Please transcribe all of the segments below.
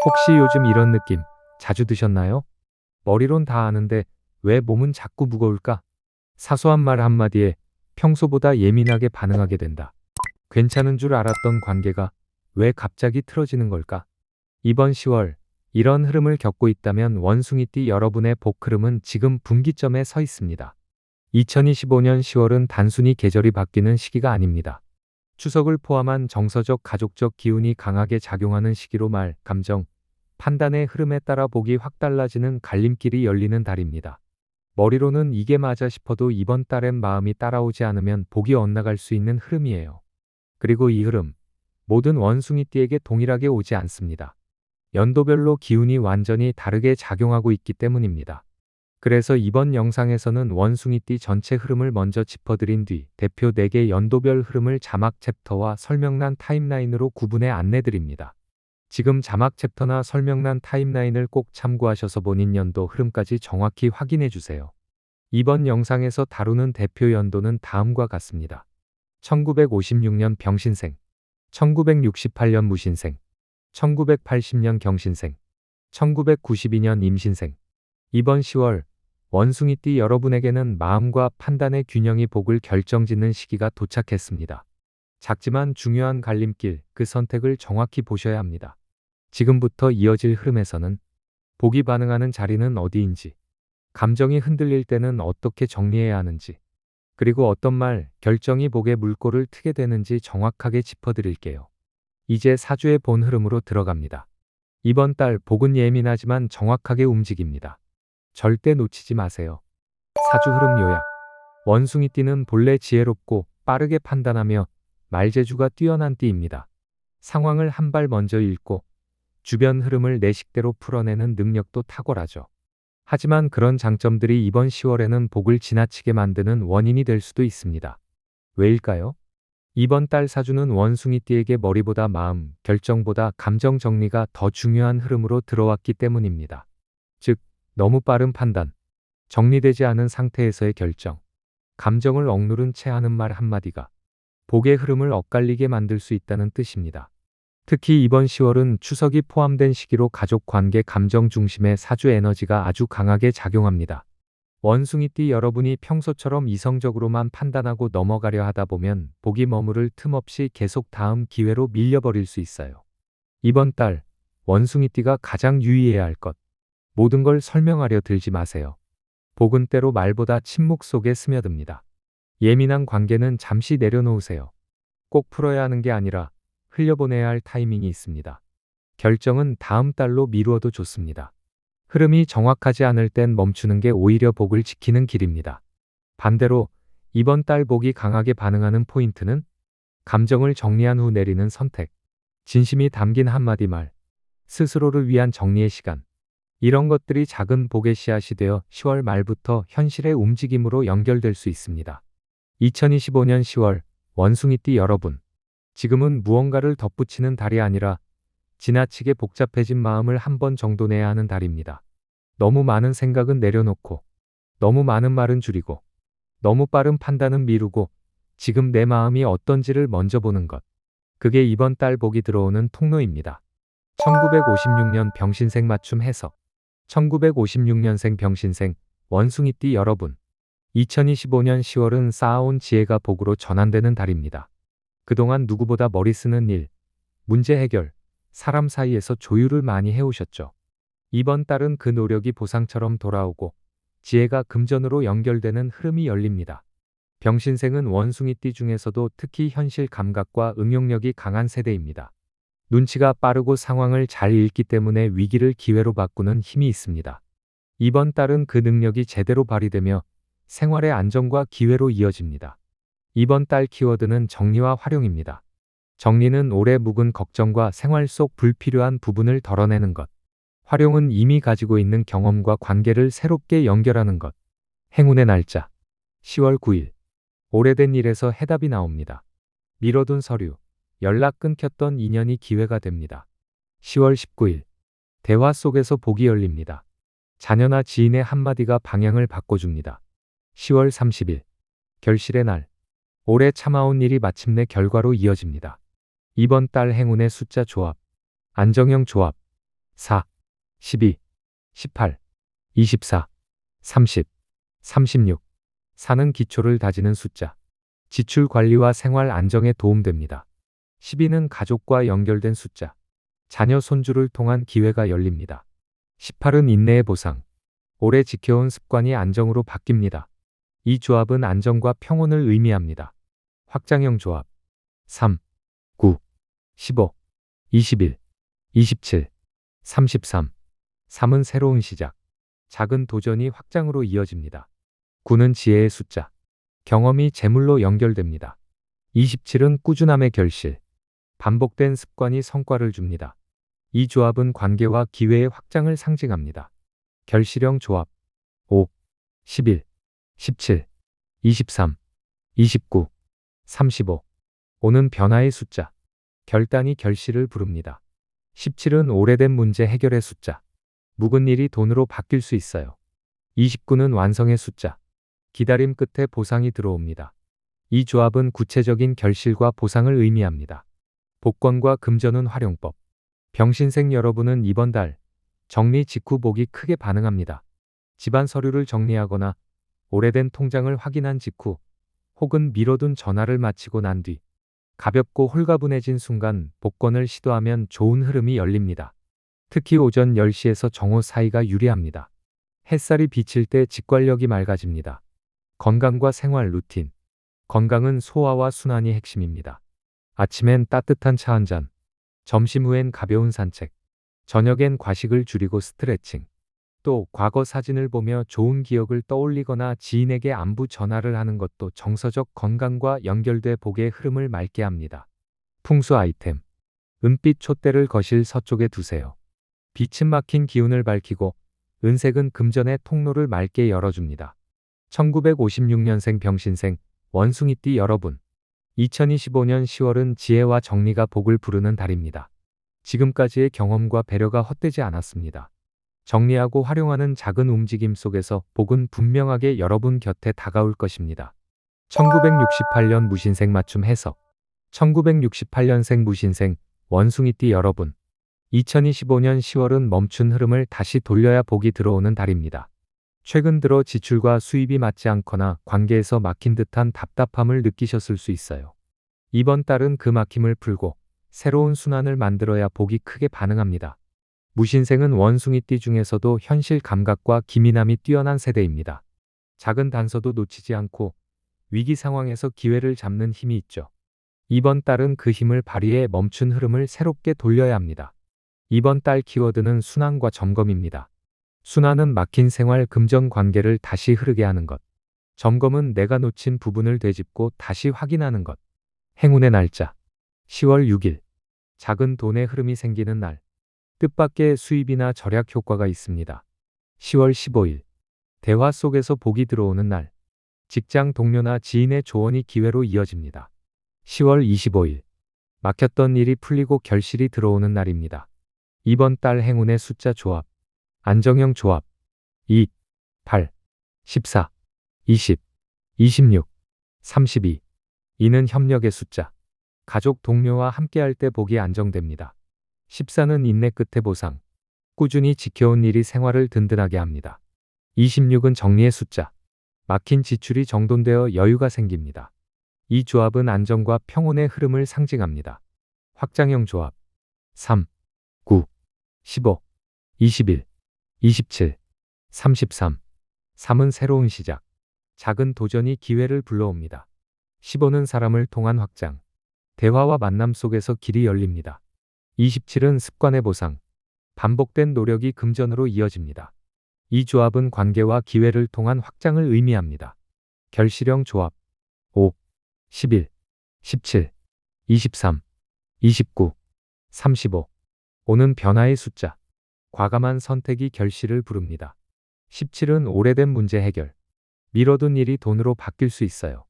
혹시 요즘 이런 느낌 자주 드셨나요? 머리론 다 아는데 왜 몸은 자꾸 무거울까? 사소한 말 한마디에 평소보다 예민하게 반응하게 된다. 괜찮은 줄 알았던 관계가 왜 갑자기 틀어지는 걸까? 이번 10월 이런 흐름을 겪고 있다면 원숭이띠 여러분의 복흐름은 지금 분기점에 서 있습니다. 2025년 10월은 단순히 계절이 바뀌는 시기가 아닙니다. 추석을 포함한 정서적 가족적 기운이 강하게 작용하는 시기로 말, 감정, 판단의 흐름에 따라 복이 확 달라지는 갈림길이 열리는 달입니다. 머리로는 이게 맞아 싶어도 이번 달엔 마음이 따라오지 않으면 복이 엇나갈 수 있는 흐름이에요. 그리고 이 흐름, 모든 원숭이띠에게 동일하게 오지 않습니다. 연도별로 기운이 완전히 다르게 작용하고 있기 때문입니다. 그래서 이번 영상에서는 원숭이띠 전체 흐름을 먼저 짚어드린 뒤 대표 4개 연도별 흐름을 자막 챕터와 설명란 타임라인으로 구분해 안내드립니다. 지금 자막 챕터나 설명란 타임라인을 꼭 참고하셔서 본인 연도 흐름까지 정확히 확인해 주세요. 이번 영상에서 다루는 대표 연도는 다음과 같습니다. 1956년 병신생, 1968년 무신생, 1980년 경신생, 1992년 임신생. 이번 10월 원숭이띠 여러분에게는 마음과 판단의 균형이 복을 결정짓는 시기가 도착했습니다. 작지만 중요한 갈림길, 그 선택을 정확히 보셔야 합니다. 지금부터 이어질 흐름에서는 복이 반응하는 자리는 어디인지, 감정이 흔들릴 때는 어떻게 정리해야 하는지, 그리고 어떤 말, 결정이 복의 물꼬를 트게 되는지 정확하게 짚어드릴게요. 이제 사주의 본 흐름으로 들어갑니다. 이번 달 복은 예민하지만 정확하게 움직입니다. 절대 놓치지 마세요. 사주 흐름 요약. 원숭이띠는 본래 지혜롭고 빠르게 판단하며 말재주가 뛰어난 띠입니다. 상황을 한 발 먼저 읽고 주변 흐름을 내 식대로 풀어내는 능력도 탁월하죠. 하지만 그런 장점들이 이번 10월에는 복을 지나치게 만드는 원인이 될 수도 있습니다. 왜일까요? 이번 달 사주는 원숭이띠에게 머리보다 마음, 결정보다 감정 정리가 더 중요한 흐름으로 들어왔기 때문입니다. 즉, 너무 빠른 판단, 정리되지 않은 상태에서의 결정, 감정을 억누른 채 하는 말 한마디가 복의 흐름을 엇갈리게 만들 수 있다는 뜻입니다. 특히 이번 10월은 추석이 포함된 시기로 가족 관계 감정 중심의 사주 에너지가 아주 강하게 작용합니다. 원숭이띠 여러분이 평소처럼 이성적으로만 판단하고 넘어가려 하다 보면 복이 머무를 틈 없이 계속 다음 기회로 밀려버릴 수 있어요. 이번 달 원숭이띠가 가장 유의해야 할 것, 모든 걸 설명하려 들지 마세요. 복은 때로 말보다 침묵 속에 스며듭니다. 예민한 관계는 잠시 내려놓으세요. 꼭 풀어야 하는 게 아니라 흘려보내야 할 타이밍이 있습니다. 결정은 다음 달로 미루어도 좋습니다. 흐름이 정확하지 않을 땐 멈추는 게 오히려 복을 지키는 길입니다. 반대로 이번 달 복이 강하게 반응하는 포인트는 감정을 정리한 후 내리는 선택, 진심이 담긴 한마디 말, 스스로를 위한 정리의 시간. 이런 것들이 작은 복의 씨앗이 되어 10월 말부터 현실의 움직임으로 연결될 수 있습니다. 2025년 10월 원숭이띠 여러분, 지금은 무언가를 덧붙이는 달이 아니라 지나치게 복잡해진 마음을 한 번 정도 내야 하는 달입니다. 너무 많은 생각은 내려놓고, 너무 많은 말은 줄이고, 너무 빠른 판단은 미루고, 지금 내 마음이 어떤지를 먼저 보는 것. 그게 이번 달 복이 들어오는 통로입니다. 1956년 병신생 맞춤 해석. 1956년생 병신생 원숭이띠 여러분, 2025년 10월은 쌓아온 지혜가 복으로 전환되는 달입니다. 그동안 누구보다 머리 쓰는 일, 문제 해결, 사람 사이에서 조율을 많이 해오셨죠. 이번 달은 그 노력이 보상처럼 돌아오고 지혜가 금전으로 연결되는 흐름이 열립니다. 병신생은 원숭이띠 중에서도 특히 현실 감각과 응용력이 강한 세대입니다. 눈치가 빠르고 상황을 잘 읽기 때문에 위기를 기회로 바꾸는 힘이 있습니다. 이번 달은 그 능력이 제대로 발휘되며 생활의 안정과 기회로 이어집니다. 이번 달 키워드는 정리와 활용입니다. 정리는 오래 묵은 걱정과 생활 속 불필요한 부분을 덜어내는 것. 활용은 이미 가지고 있는 경험과 관계를 새롭게 연결하는 것. 행운의 날짜 10월 9일. 오래된 일에서 해답이 나옵니다. 미뤄둔 서류, 연락 끊겼던 인연이 기회가 됩니다. 10월 19일. 대화 속에서 복이 열립니다. 자녀나 지인의 한마디가 방향을 바꿔줍니다. 10월 30일. 결실의 날. 오래 참아온 일이 마침내 결과로 이어집니다. 이번 달 행운의 숫자 조합. 안정형 조합. 4, 12, 18, 24, 30, 36. 4는 기초를 다지는 숫자. 지출 관리와 생활 안정에 도움됩니다. 12는 가족과 연결된 숫자. 자녀 손주를 통한 기회가 열립니다. 18은 인내의 보상. 오래 지켜온 습관이 안정으로 바뀝니다. 이 조합은 안정과 평온을 의미합니다. 확장형 조합. 3, 9, 15, 21, 27, 33. 3은 새로운 시작. 작은 도전이 확장으로 이어집니다. 9는 지혜의 숫자. 경험이 재물로 연결됩니다. 27은 꾸준함의 결실. 반복된 습관이 성과를 줍니다. 이 조합은 관계와 기회의 확장을 상징합니다. 결실형 조합. 5, 11, 17, 23, 29, 35. 5는 변화의 숫자. 결단이 결실을 부릅니다. 17은 오래된 문제 해결의 숫자. 묵은 일이 돈으로 바뀔 수 있어요. 29는 완성의 숫자. 기다림 끝에 보상이 들어옵니다. 이 조합은 구체적인 결실과 보상을 의미합니다. 복권과 금전운 활용법. 병신생 여러분은 이번 달 정리 직후 복이 크게 반응합니다. 집안 서류를 정리하거나 오래된 통장을 확인한 직후 혹은 미뤄둔 전화를 마치고 난 뒤 가볍고 홀가분해진 순간 복권을 시도하면 좋은 흐름이 열립니다. 특히 오전 10시에서 정오 사이가 유리합니다. 햇살이 비칠 때 직관력이 맑아집니다. 건강과 생활 루틴. 건강은 소화와 순환이 핵심입니다. 아침엔 따뜻한 차 한 잔, 점심 후엔 가벼운 산책, 저녁엔 과식을 줄이고 스트레칭. 또 과거 사진을 보며 좋은 기억을 떠올리거나 지인에게 안부 전화를 하는 것도 정서적 건강과 연결돼 복의 흐름을 맑게 합니다. 풍수 아이템. 은빛 촛대를 거실 서쪽에 두세요. 빛은 막힌 기운을 밝히고 은색은 금전의 통로를 맑게 열어줍니다. 1956년생 병신생 원숭이띠 여러분. 2025년 10월은 지혜와 정리가 복을 부르는 달입니다. 지금까지의 경험과 배려가 헛되지 않았습니다. 정리하고 활용하는 작은 움직임 속에서 복은 분명하게 여러분 곁에 다가올 것입니다. 1968년 무신생 맞춤 해석. 1968년생 무신생 원숭이띠 여러분. 2025년 10월은 멈춘 흐름을 다시 돌려야 복이 들어오는 달입니다. 최근 들어 지출과 수입이 맞지 않거나 관계에서 막힌 듯한 답답함을 느끼셨을 수 있어요. 이번 달은 그 막힘을 풀고 새로운 순환을 만들어야 복이 크게 반응합니다. 무신생은 원숭이띠 중에서도 현실 감각과 기민함이 뛰어난 세대입니다. 작은 단서도 놓치지 않고 위기 상황에서 기회를 잡는 힘이 있죠. 이번 달은 그 힘을 발휘해 멈춘 흐름을 새롭게 돌려야 합니다. 이번 달 키워드는 순환과 점검입니다. 순환은 막힌 생활 금전 관계를 다시 흐르게 하는 것. 점검은 내가 놓친 부분을 되짚고 다시 확인하는 것. 행운의 날짜. 10월 6일. 작은 돈의 흐름이 생기는 날. 뜻밖의 수입이나 절약 효과가 있습니다. 10월 15일. 대화 속에서 복이 들어오는 날. 직장 동료나 지인의 조언이 기회로 이어집니다. 10월 25일. 막혔던 일이 풀리고 결실이 들어오는 날입니다. 이번 달 행운의 숫자 조합. 안정형 조합. 2, 8, 14, 20, 26, 32. 이는 협력의 숫자. 가족 동료와 함께할 때 복이 안정됩니다. 14는 인내 끝의 보상. 꾸준히 지켜온 일이 생활을 든든하게 합니다. 26은 정리의 숫자. 막힌 지출이 정돈되어 여유가 생깁니다. 이 조합은 안정과 평온의 흐름을 상징합니다. 확장형 조합. 3, 9, 15, 21, 27, 33. 3은 새로운 시작. 작은 도전이 기회를 불러옵니다. 15는 사람을 통한 확장. 대화와 만남 속에서 길이 열립니다. 27은 습관의 보상. 반복된 노력이 금전으로 이어집니다. 이 조합은 관계와 기회를 통한 확장을 의미합니다. 결실형 조합. 5, 11, 17, 23, 29, 35. 5는 변화의 숫자. 과감한 선택이 결실을 부릅니다. 17은 오래된 문제 해결. 미뤄둔 일이 돈으로 바뀔 수 있어요.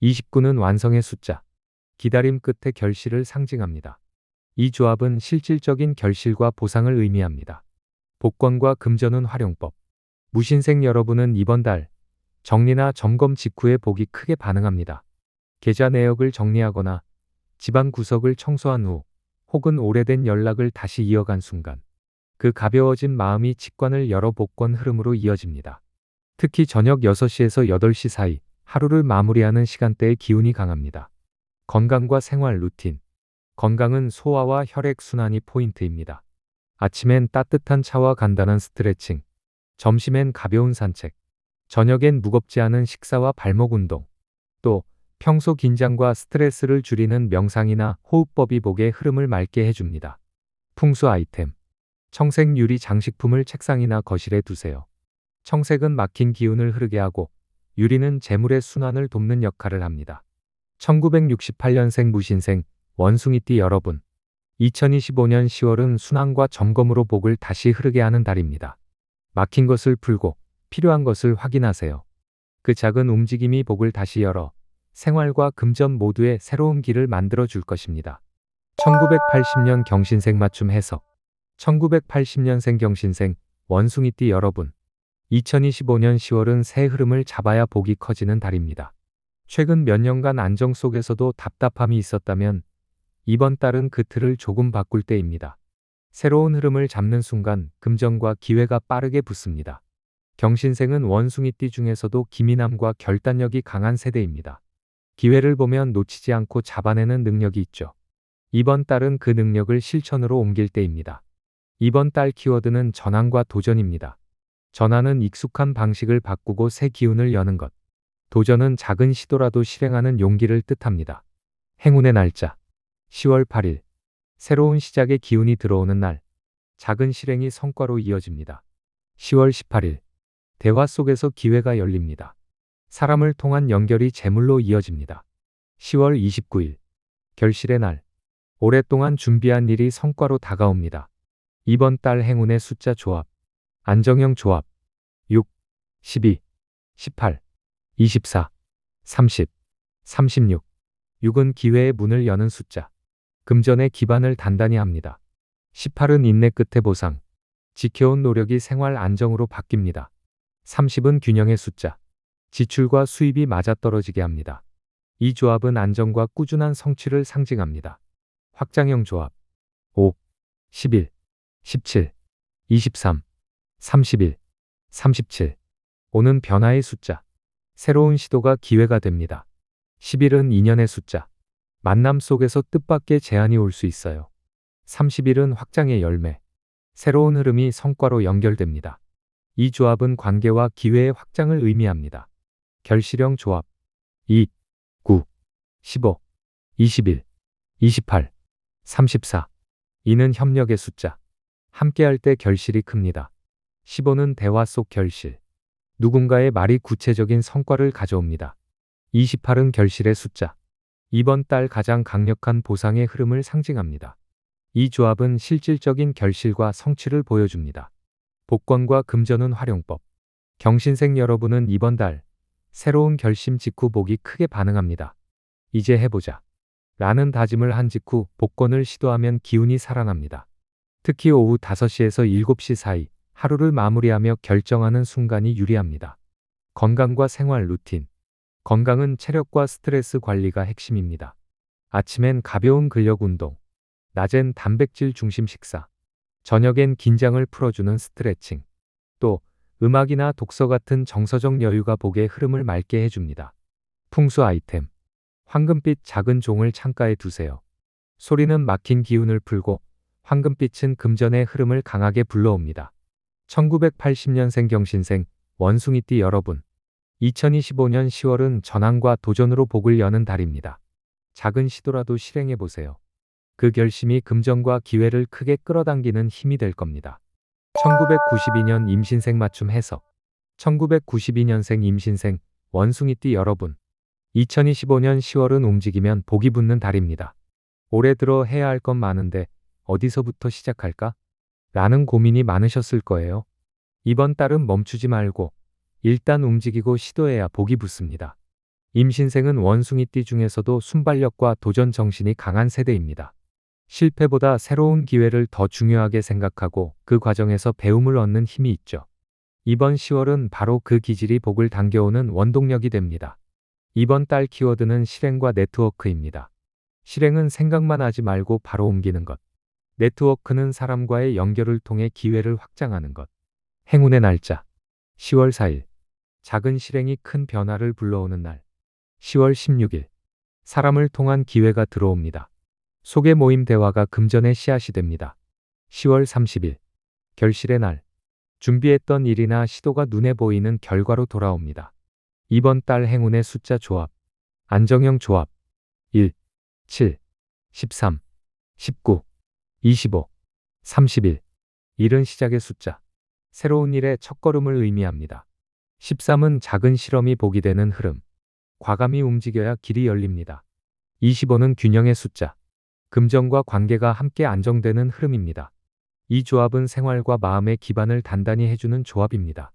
29는 완성의 숫자. 기다림 끝의 결실을 상징합니다. 이 조합은 실질적인 결실과 보상을 의미합니다. 복권과 금전운 활용법. 무신생 여러분은 이번 달 정리나 점검 직후에 복이 크게 반응합니다. 계좌 내역을 정리하거나 집안 구석을 청소한 후 혹은 오래된 연락을 다시 이어간 순간 그 가벼워진 마음이 직관을 열어 복권 흐름으로 이어집니다. 특히 저녁 6시에서 8시 사이 하루를 마무리하는 시간대의 기운이 강합니다. 건강과 생활 루틴. 건강은 소화와 혈액 순환이 포인트입니다. 아침엔 따뜻한 차와 간단한 스트레칭, 점심엔 가벼운 산책, 저녁엔 무겁지 않은 식사와 발목 운동, 또 평소 긴장과 스트레스를 줄이는 명상이나 호흡법이 목의 흐름을 맑게 해줍니다. 풍수 아이템. 청색 유리 장식품을 책상이나 거실에 두세요. 청색은 막힌 기운을 흐르게 하고 유리는 재물의 순환을 돕는 역할을 합니다. 1968년생 무신생 원숭이띠 여러분. 2025년 10월은 순환과 점검으로 복을 다시 흐르게 하는 달입니다. 막힌 것을 풀고 필요한 것을 확인하세요. 그 작은 움직임이 복을 다시 열어 생활과 금전 모두에 새로운 길을 만들어 줄 것입니다. 1980년 경신생 맞춤 해석. 1980년생 경신생 원숭이띠 여러분. 2025년 10월은 새 흐름을 잡아야 복이 커지는 달입니다. 최근 몇 년간 안정 속에서도 답답함이 있었다면 이번 달은 그 틀을 조금 바꿀 때입니다. 새로운 흐름을 잡는 순간 금전과 기회가 빠르게 붙습니다. 경신생은 원숭이띠 중에서도 기민함과 결단력이 강한 세대입니다. 기회를 보면 놓치지 않고 잡아내는 능력이 있죠. 이번 달은 그 능력을 실천으로 옮길 때입니다. 이번 달 키워드는 전환과 도전입니다. 전환은 익숙한 방식을 바꾸고 새 기운을 여는 것. 도전은 작은 시도라도 실행하는 용기를 뜻합니다. 행운의 날짜. 10월 8일. 새로운 시작의 기운이 들어오는 날. 작은 실행이 성과로 이어집니다. 10월 18일. 대화 속에서 기회가 열립니다. 사람을 통한 연결이 재물로 이어집니다. 10월 29일. 결실의 날. 오랫동안 준비한 일이 성과로 다가옵니다. 이번 달 행운의 숫자 조합. 안정형 조합. 6, 12, 18, 24, 30, 36. 6은 기회의 문을 여는 숫자. 금전의 기반을 단단히 합니다. 18은 인내 끝의 보상. 지켜온 노력이 생활 안정으로 바뀝니다. 30은 균형의 숫자. 지출과 수입이 맞아떨어지게 합니다. 이 조합은 안정과 꾸준한 성취를 상징합니다. 확장형 조합. 5, 11, 17, 23, 31, 37. 5는 변화의 숫자. 새로운 시도가 기회가 됩니다. 11은 인연의 숫자. 만남 속에서 뜻밖의 제안이 올 수 있어요. 30일은 확장의 열매. 새로운 흐름이 성과로 연결됩니다. 이 조합은 관계와 기회의 확장을 의미합니다. 결실형 조합. 2, 9, 15, 21, 28, 34. 2는 협력의 숫자. 함께할 때 결실이 큽니다. 15는 대화 속 결실. 누군가의 말이 구체적인 성과를 가져옵니다. 28은 결실의 숫자. 이번 달 가장 강력한 보상의 흐름을 상징합니다. 이 조합은 실질적인 결실과 성취를 보여줍니다. 복권과 금전운 활용법. 경신생 여러분은 이번 달 새로운 결심 직후 복이 크게 반응합니다. 이제 해보자 라는 다짐을 한 직후 복권을 시도하면 기운이 살아납니다. 특히 오후 5시에서 7시 사이 하루를 마무리하며 결정하는 순간이 유리합니다. 건강과 생활 루틴. 건강은 체력과 스트레스 관리가 핵심입니다. 아침엔 가벼운 근력 운동, 낮엔 단백질 중심 식사, 저녁엔 긴장을 풀어주는 스트레칭, 또 음악이나 독서 같은 정서적 여유가 복의 흐름을 맑게 해줍니다. 풍수 아이템. 황금빛 작은 종을 창가에 두세요. 소리는 막힌 기운을 풀고 황금빛은 금전의 흐름을 강하게 불러옵니다. 1980년생 경신생 원숭이띠 여러분. 2025년 10월은 전환과 도전으로 복을 여는 달입니다. 작은 시도라도 실행해보세요. 그 결심이 금전과 기회를 크게 끌어당기는 힘이 될 겁니다. 1992년 임신생 맞춤 해석. 1992년생 임신생 원숭이띠 여러분. 2025년 10월은 움직이면 복이 붙는 달입니다. 올해 들어 해야 할 건 많은데 어디서부터 시작할까? 라는 고민이 많으셨을 거예요. 이번 달은 멈추지 말고 일단 움직이고 시도해야 복이 붙습니다. 임신생은 원숭이띠 중에서도 순발력과 도전 정신이 강한 세대입니다. 실패보다 새로운 기회를 더 중요하게 생각하고 그 과정에서 배움을 얻는 힘이 있죠. 이번 10월은 바로 그 기질이 복을 당겨오는 원동력이 됩니다. 이번 달 키워드는 실행과 네트워크입니다. 실행은 생각만 하지 말고 바로 옮기는 것. 네트워크는 사람과의 연결을 통해 기회를 확장하는 것. 행운의 날짜. 10월 4일. 작은 실행이 큰 변화를 불러오는 날. 10월 16일. 사람을 통한 기회가 들어옵니다. 소개 모임 대화가 금전의 씨앗이 됩니다. 10월 30일. 결실의 날. 준비했던 일이나 시도가 눈에 보이는 결과로 돌아옵니다. 이번 달 행운의 숫자 조합. 안정형 조합. 1, 7, 13, 19, 25, 31. 일은 시작의 숫자. 새로운 일의 첫걸음을 의미합니다. 13은 작은 실험이 복이 되는 흐름. 과감히 움직여야 길이 열립니다. 25는 균형의 숫자. 금전과 관계가 함께 안정되는 흐름입니다. 이 조합은 생활과 마음의 기반을 단단히 해주는 조합입니다.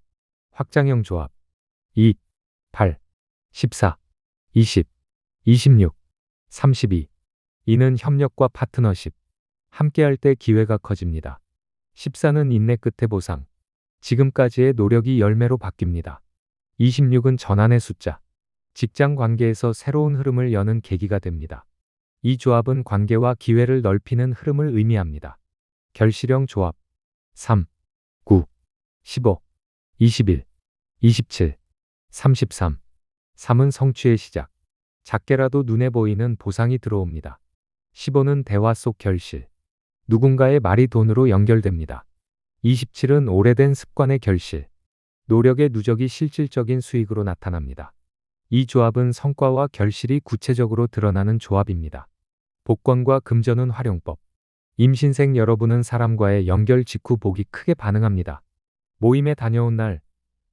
확장형 조합. 2, 8, 14, 20, 26, 32. 이는 협력과 파트너십. 함께할 때 기회가 커집니다. 14는 인내 끝의 보상. 지금까지의 노력이 열매로 바뀝니다. 26은 전환의 숫자. 직장 관계에서 새로운 흐름을 여는 계기가 됩니다. 이 조합은 관계와 기회를 넓히는 흐름을 의미합니다. 결실형 조합. 3, 9, 15, 21, 27, 33. 3은 성취의 시작. 작게라도 눈에 보이는 보상이 들어옵니다. 15는 대화 속 결실. 누군가의 말이 돈으로 연결됩니다. 27은 오래된 습관의 결실. 노력의 누적이 실질적인 수익으로 나타납니다. 이 조합은 성과와 결실이 구체적으로 드러나는 조합입니다. 복권과 금전운 활용법. 임신생 여러분은 사람과의 연결 직후 복이 크게 반응합니다. 모임에 다녀온 날,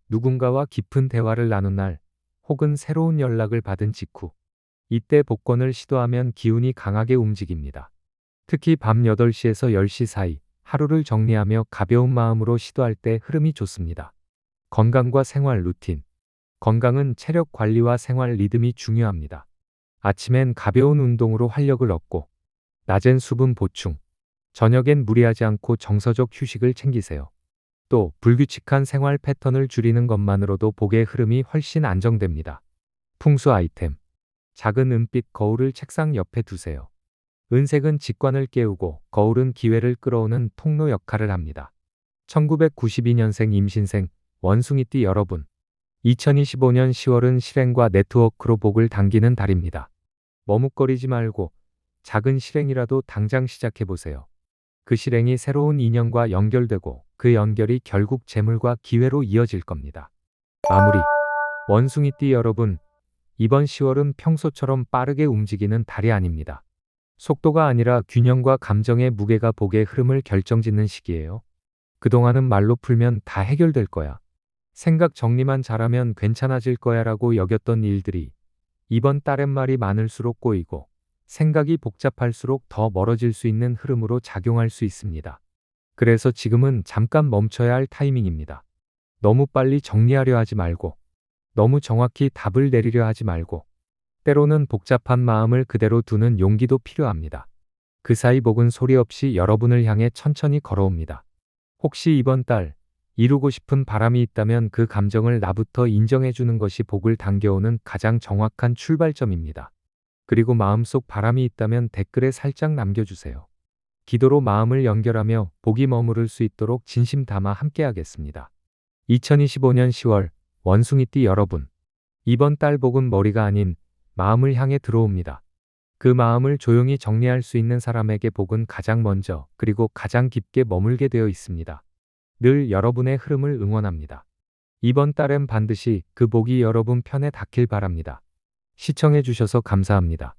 누군가와 깊은 대화를 나눈 날, 혹은 새로운 연락을 받은 직후. 이때 복권을 시도하면 기운이 강하게 움직입니다. 특히 밤 8시에서 10시 사이 하루를 정리하며 가벼운 마음으로 시도할 때 흐름이 좋습니다. 건강과 생활 루틴. 건강은 체력 관리와 생활 리듬이 중요합니다. 아침엔 가벼운 운동으로 활력을 얻고, 낮엔 수분 보충, 저녁엔 무리하지 않고 정서적 휴식을 챙기세요. 또 불규칙한 생활 패턴을 줄이는 것만으로도 복의 흐름이 훨씬 안정됩니다. 풍수 아이템. 작은 은빛 거울을 책상 옆에 두세요. 은색은 직관을 깨우고 거울은 기회를 끌어오는 통로 역할을 합니다. 1992년생 임신생 원숭이띠 여러분. 2025년 10월은 실행과 네트워크로 복을 당기는 달입니다. 머뭇거리지 말고 작은 실행이라도 당장 시작해보세요. 그 실행이 새로운 인연과 연결되고 그 연결이 결국 재물과 기회로 이어질 겁니다. 마무리. 원숭이띠 여러분, 이번 10월은 평소처럼 빠르게 움직이는 달이 아닙니다. 속도가 아니라 균형과 감정의 무게가 복의 흐름을 결정짓는 시기예요. 그동안은 말로 풀면 다 해결될 거야. 생각 정리만 잘하면 괜찮아질 거야 라고 여겼던 일들이 이번 달엔 말이 많을수록 꼬이고 생각이 복잡할수록 더 멀어질 수 있는 흐름으로 작용할 수 있습니다. 그래서 지금은 잠깐 멈춰야 할 타이밍입니다. 너무 빨리 정리하려 하지 말고, 너무 정확히 답을 내리려 하지 말고, 때로는 복잡한 마음을 그대로 두는 용기도 필요합니다. 그 사이 복은 소리 없이 여러분을 향해 천천히 걸어옵니다. 혹시 이번 달 이루고 싶은 바람이 있다면 그 감정을 나부터 인정해주는 것이 복을 당겨오는 가장 정확한 출발점입니다. 그리고 마음속 바람이 있다면 댓글에 살짝 남겨주세요. 기도로 마음을 연결하며 복이 머무를 수 있도록 진심 담아 함께하겠습니다. 2025년 10월 원숭이띠 여러분, 이번 달 복은 머리가 아닌 마음을 향해 들어옵니다. 그 마음을 조용히 정리할 수 있는 사람에게 복은 가장 먼저 그리고 가장 깊게 머물게 되어 있습니다. 늘 여러분의 흐름을 응원합니다. 이번 달엔 반드시 그 복이 여러분 편에 닿길 바랍니다. 시청해 주셔서 감사합니다.